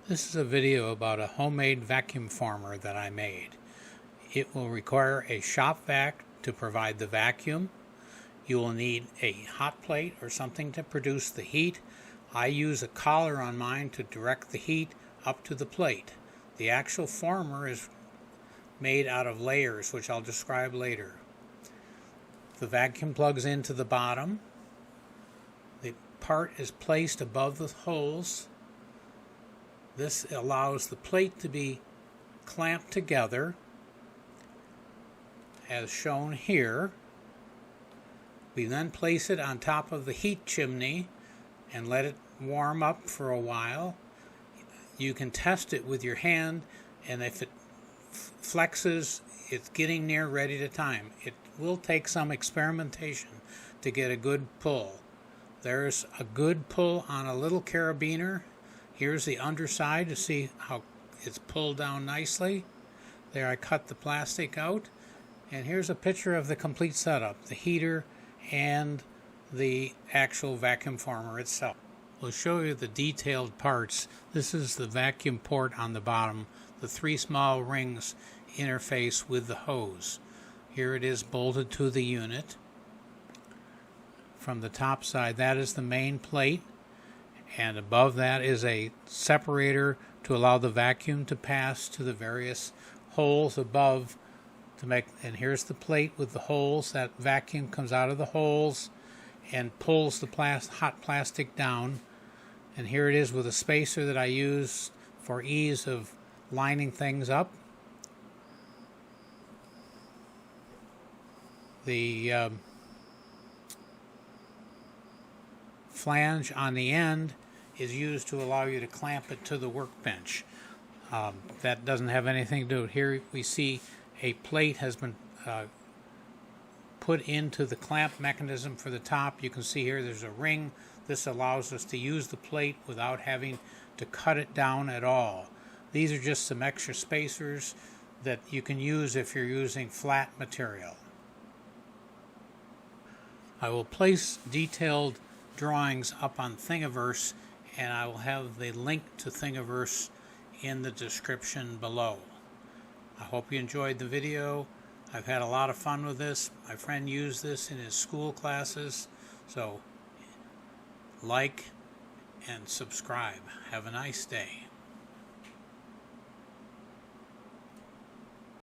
This is a video about a homemade vacuum former that I made. It will require a shop vac to provide the vacuum. You will need a hot plate or something to produce the heat. I use a collar on mine to direct the heat up to the plate. The actual former is made out of layers, which I'll describe later. The vacuum plugs into the bottom. The part is placed above the holes. This allows the plate to be clamped together as shown here. We then place it on top of the heat chimney and let it warm up for a while. You can test it with your hand, and if it flexes, it's getting near ready to time. It will take some experimentation to get a good pull. There's a good pull on a little carabiner. Here's the underside to see how it's pulled down nicely. There, I cut the plastic out. And here's a picture of the complete setup, the heater and the actual vacuum former itself. We'll show you the detailed parts. This is the vacuum port on the bottom. The three small rings interface with the hose. Here it is bolted to the unit. From the top side, that is the main plate. And above that is a separator to allow the vacuum to pass to the various holes above to make, and here's the plate with the holes. That vacuum comes out of the holes and pulls the hot plastic down. And here it is with a spacer that I use for ease of lining things up. The flange on the end is used to allow you to clamp it to the workbench. That doesn't have anything to do with here. We see a plate has been put into the clamp mechanism for the top. You can see here there's a ring. This allows us to use the plate without having to cut it down at all. These are just some extra spacers that you can use if you're using flat material. I will place detailed drawings up on Thinivers, and I will have the link to Thinivers in the description below. I hope you enjoyed the video. I've had a lot of fun with this. My friend used this in his school classes, so like and subscribe. Have a nice day.